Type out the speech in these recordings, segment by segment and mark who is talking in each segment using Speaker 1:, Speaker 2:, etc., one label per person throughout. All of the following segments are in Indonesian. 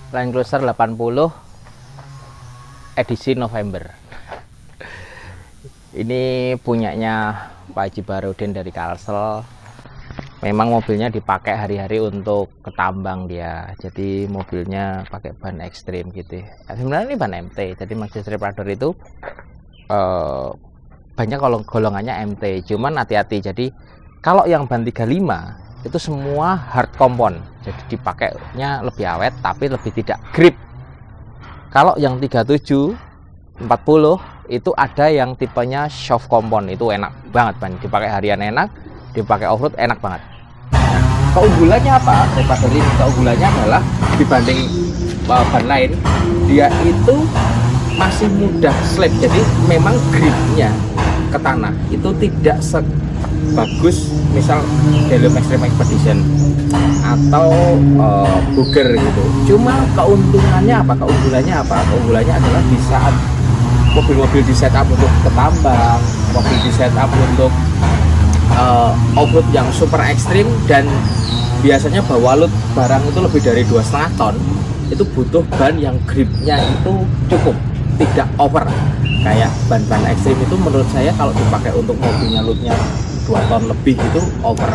Speaker 1: Land Cruiser 80 edisi November. Ini punyanya Pak Haji Barudin dari Kalsel. Memang mobilnya dipakai hari-hari untuk ketambang dia. Jadi mobilnya pakai ban ekstrim gitu. Sebenarnya ini ban MT. Jadi Maxi Strip Radar itu banyak kalau golongannya MT. Cuman hati-hati. Jadi kalau yang ban 35 itu semua hard compound, jadi dipakainya lebih awet tapi lebih tidak grip. Kalau yang 37 40 itu ada yang tipenya soft compound, itu enak banget ban, dipakai harian enak, dipakai off-road enak banget. Nah, keunggulannya apa? Daripada ini keunggulannya adalah dibanding ban lain, dia itu masih mudah slip. Jadi memang gripnya ke tanah itu tidak bagus misal Delium Extreme Expedition atau Booger gitu. Cuma keuntungannya apa? Keunggulannya apa? Keunggulannya adalah di saat mobil-mobil di setup untuk ketambang, mobil di setup untuk off-road yang super ekstrim dan biasanya bawa load barang itu lebih dari 2,5 ton, itu butuh ban yang gripnya itu cukup, tidak over. Kayak ban-ban ekstrim itu menurut saya kalau dipakai untuk mobilnya loadnya 2 ton lebih itu over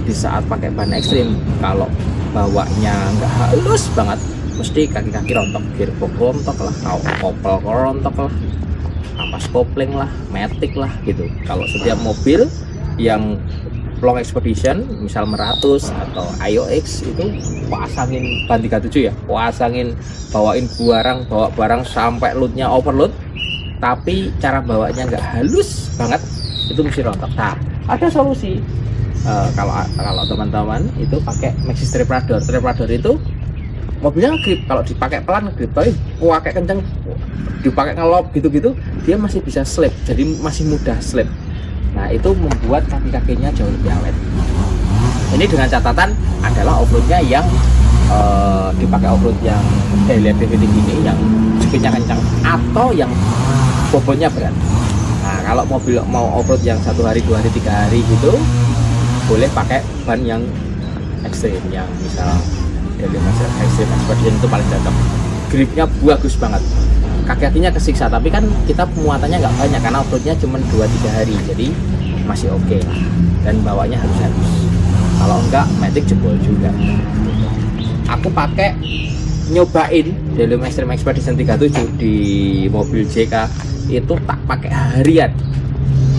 Speaker 1: di saat pakai ban ekstrim. Kalau bawanya nggak halus banget, mesti kaki-kaki rontok, gearbox rontok lah, kopel rontok lah, ampas kopling lah, matic lah gitu. Kalau setiap mobil yang long expedition misal Meratus atau IOX itu pasangin ban 37 ya, pasangin bawain bawa barang sampai loadnya overload, tapi cara bawanya nggak halus banget, itu mesti rontok. Nah, ada solusi. Kalau teman-teman itu pakai Maxi Strip Radar. Strip Radar itu mobilnya grip, kalau dipakai pelan grip, tapi pakai kenceng, dipakai ngelop gitu-gitu, dia masih bisa slip, jadi masih mudah slip. Nah, itu membuat kaki-kakinya jauh lebih awet. Ini dengan catatan adalah off-roadnya yang dipakai off-road yang DLF-DVT gini, yang speednya kencang atau yang bobotnya berat. Nah, kalau mobil mau off-road yang 1 hari, 2 hari, 3 hari gitu, boleh pakai ban yang ekstrim, yang misal Delium Extreme Expedition itu paling cocok. Gripnya bagus banget, kaki-kakinya kesiksa, tapi kan kita muatannya nggak banyak karena off-roadnya cuma 2-3 hari, jadi masih oke lah. Dan bawanya harus halus, kalau enggak matic jebol juga. Aku pakai nyobain Delium Extreme Expedition 37 di mobil JK itu tak pakai harian,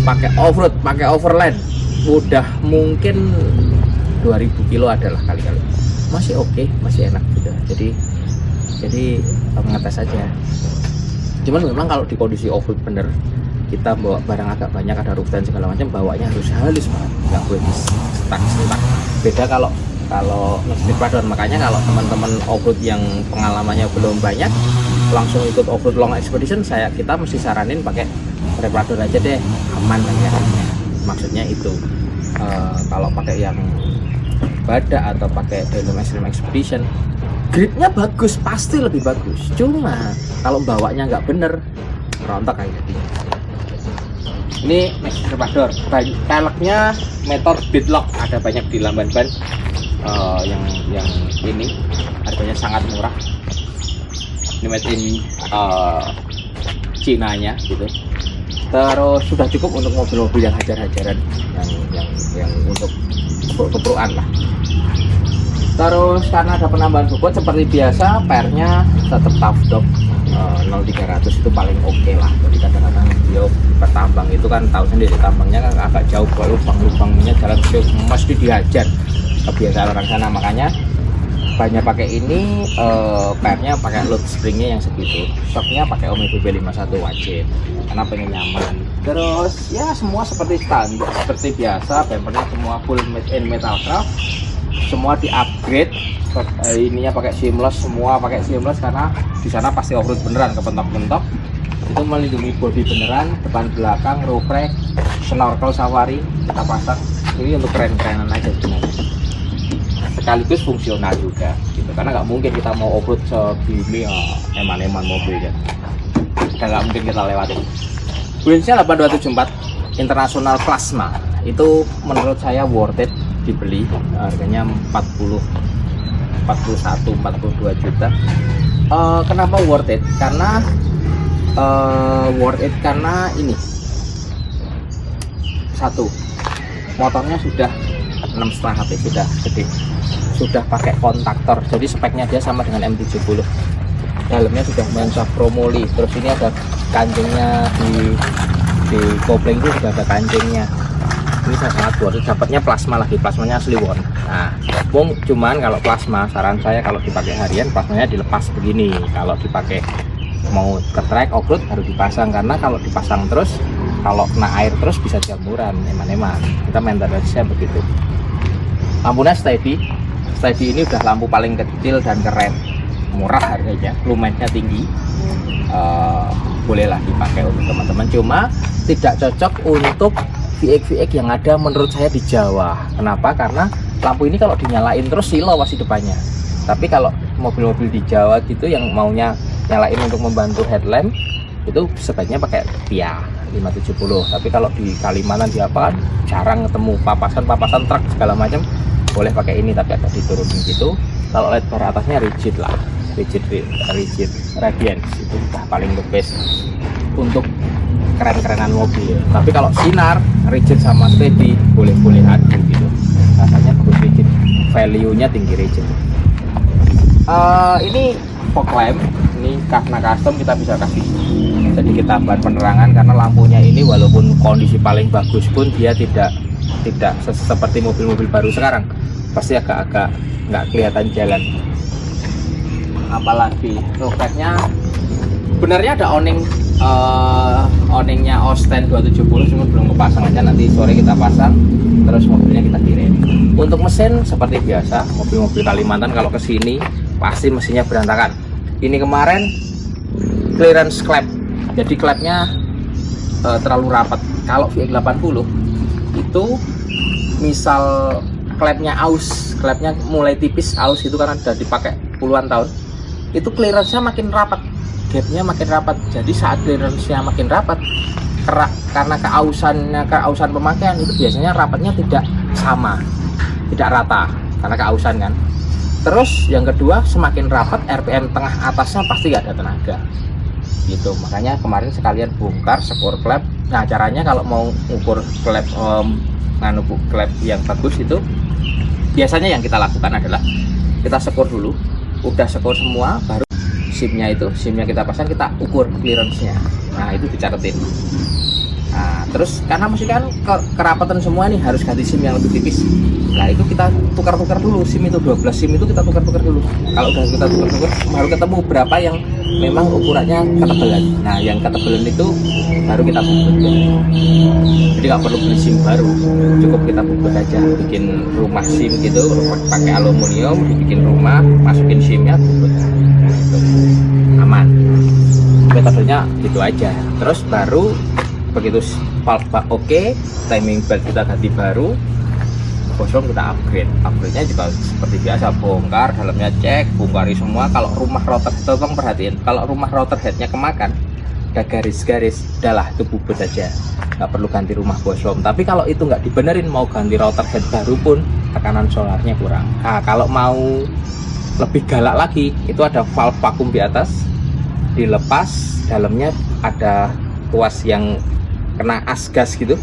Speaker 1: pakai off-road, pakai overland, udah mungkin 2000 kilo adalah kali-kali, masih oke, masih enak gitu. Jadi ngetes aja. Cuman memang kalau di kondisi off-road bener, kita bawa barang agak banyak, ada roof dan segala macam, bawanya harus halus banget, nggak boleh setak. Beda kalau Maxi Radar. Makanya kalau teman-teman off-road yang pengalamannya belum banyak, langsung ikut off-road long expedition, kita mesti saranin pakai Radar aja deh, aman kan ya. Maksudnya itu kalau pakai yang Bada atau pakai Delium Extreme Expedition, gripnya bagus, pasti lebih bagus. Cuma kalau bawanya nggak bener, rontok kayak gini. Ini Maxi Radar, peleknya metode beadlock, ada banyak di lamban ban. Yang ini harganya sangat murah. Ini made in Cina nya gitu. Terus sudah cukup untuk mobil-mobil yang hajar-hajaran, yang untuk keperluan lah. Terus karena ada penambahan bobot seperti biasa, pernya tetap tough dog 0300 itu paling oke lah. Jadi kadang-kadang dia bertambang itu kan tahu sendiri, tambangnya kan agak jauh, lubang-lubangnya jalan jauh, mesti dihajar, kebiasaan orang sana. Makanya banyak pakai ini, pernya pakai load springnya yang segitu, shocknya pakai Omi BB51 wajib karena pengen nyaman. Terus ya semua seperti standar, seperti biasa, bumpernya semua full made in Metalcraft, semua di upgrade. Ininya pakai seamless, semua pakai seamless karena di sana pasti off-road beneran, kepentok-pentok. Itu melindungi bodi beneran, depan belakang, roof rack, snorkel safari kita pasang. Ini untuk keren-kerenan aja sebenarnya, sekaligus fungsional juga gitu, karena nggak mungkin kita mau off-road segini eman-eman mobilnya, nggak mungkin kita lewatin. Winchnya 8274 internasional plasma, itu menurut saya worth it dibeli, harganya 40 41-42 juta. Kenapa worth it? Karena ini satu, motornya sudah 6,5 HP, sudah gede, sudah pakai kontaktor, jadi speknya dia sama dengan M70. Dalamnya sudah mensa promoli, terus ini ada kancingnya di kopling itu sudah ada kancingnya. Ini saya sangat worth it, dapatnya plasma lagi, plasmanya asli Won. Nah, cuman kalau plasma, saran saya kalau dipakai harian plasmanya dilepas begini. Kalau dipakai mau ke trek off-road harus dipasang, karena kalau dipasang terus, kalau kena air terus bisa jamuran, eman-eman. Kita maintenance-nya begitu. Lampunya steady ini udah lampu paling kecil dan keren, murah harganya, lumennya tinggi. Bolehlah dipakai untuk teman-teman, cuma tidak cocok untuk VX yang ada menurut saya di Jawa. Kenapa? Karena lampu ini kalau dinyalain terus silau pasti depannya. Tapi kalau mobil-mobil di Jawa gitu yang maunya nyalain untuk membantu headlamp, itu sebaiknya pakai Pia 570. Tapi kalau di Kalimantan di apa jarang ketemu papasan truk segala macam, boleh pakai ini tapi agak diturunin gitu. Kalau LED bar atasnya rigid lah, rigid radiance, itu udah paling the best untuk keren-kerenan mobil. Tapi kalau sinar, rigid sama steady boleh-boleh adu gitu, rasanya bagus rigid, value-nya tinggi rigid. Ini fog lamp, ini karena custom kita bisa kasih sedikit tambahan penerangan, karena lampunya ini walaupun kondisi paling bagus pun dia tidak seperti mobil-mobil baru sekarang, pasti agak-agak nggak kelihatan jalan. Apalagi refleksnya benarnya ada owning-nya Osten 270, cuma belum kepasang aja, nanti sore kita pasang terus mobilnya kita kirim. Untuk mesin seperti biasa, mobil-mobil Kalimantan kalau kesini pasti mesinnya berantakan. Ini kemarin clearance klep, jadi klepnya terlalu rapat. Kalau VX80 itu misal klepnya aus, klepnya mulai tipis aus itu karena sudah dipakai puluhan tahun, itu clearance-nya makin rapat, gapnya makin rapat. Jadi saat clearance-nya makin rapat, karena keausan pemakaian, itu biasanya rapatnya tidak sama, tidak rata karena keausan kan. Terus yang kedua, semakin rapat RPM tengah atasnya pasti gak ada tenaga gitu. Makanya kemarin sekalian bongkar skor klep. Nah, caranya kalau mau ukur klep klep yang bagus itu biasanya yang kita lakukan adalah kita skor dulu, udah skor semua, baru SIM-nya kita pasang, kita ukur clearance-nya. Nah, itu dicatetin. Nah, terus karena masih kan kerapatan semua nih, harus ganti SIM yang lebih tipis. Nah, itu kita tukar-tukar dulu, SIM itu 12 SIM itu kita tukar-tukar dulu. Kalau udah kita tukar-tukar, baru ketemu berapa yang memang ukurannya ketebalan. Nah, yang ketebalan itu baru kita bungkus. Jadi nggak perlu beli SIM baru, cukup kita bungkus aja, bikin rumah SIM gitu, pakai aluminium, dibikin rumah, masukin SIM-nya, bungkus. Aman. Metodenya gitu aja. Terus baru begitu valve oke, timing belt kita ganti baru, kosong kita upgrade-nya juga seperti biasa, bongkar dalamnya, cek, bongkari semua. Kalau rumah rotor, tolong perhatiin, kalau rumah rotor headnya kemakan, ada garis-garis, udahlah itu bubut aja, nggak perlu ganti rumah bosom. Tapi kalau itu nggak dibenerin, mau ganti rotor head baru pun tekanan solarnya kurang. Nah, kalau mau lebih galak lagi, itu ada valve vakum di atas, dilepas, dalamnya ada tuas yang kena as gas gitu,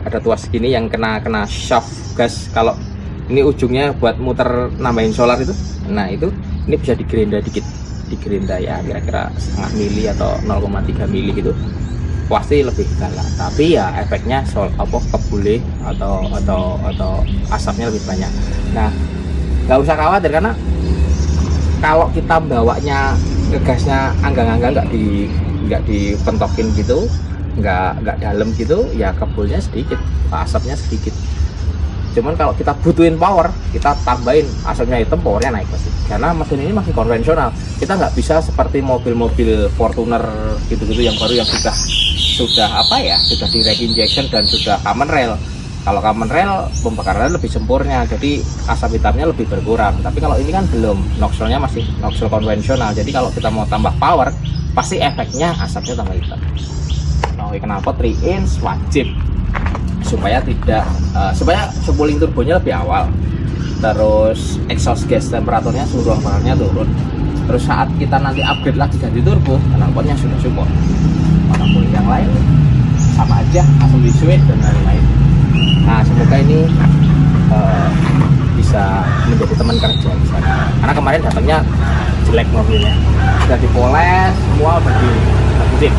Speaker 1: ada tuas gini yang kena shaft gas. Kalau ini ujungnya buat muter nambahin solar itu, nah itu ini bisa digerinda dikit, digerinda ya kira-kira setengah mili atau 0,3 mili gitu, pasti lebih galak. Tapi ya efeknya kebule atau asapnya lebih banyak. Nah, nggak usah khawatir, karena kalau kita bawanya ngegasnya anggang-anggang, nggak dipentokin gitu, nggak dalam gitu, ya kebulnya sedikit, asapnya sedikit. Cuman kalau kita butuhin power, kita tambahin asapnya hitam, powernya naik pasti. Karena mesin ini masih konvensional, kita nggak bisa seperti mobil-mobil Fortuner gitu-gitu yang baru, yang sudah di rack injection dan sudah common rail. Kalau common rail pembakarannya lebih sempurna, jadi asap hitamnya lebih berkurang. Tapi kalau ini kan belum, noxelnya masih noxel konvensional. Jadi kalau kita mau tambah power, pasti efeknya asapnya tambah hitam. Nah, kenapa 3-inch wajib supaya tidak supaya spuling turbonya lebih awal. terus exhaust gas temperaturnya, suhu ruang bakarnya turun. Terus saat kita nanti upgrade lagi ganti turbo, knalpotnya sudah support. Walaupun yang lain sama aja, assembly switch dan lain-lain. Nah, semoga ini bisa menjadi teman kerja di sana. Karena kemarin datangnya jelek mobilnya, sudah dipoles semua, udah dibagusin.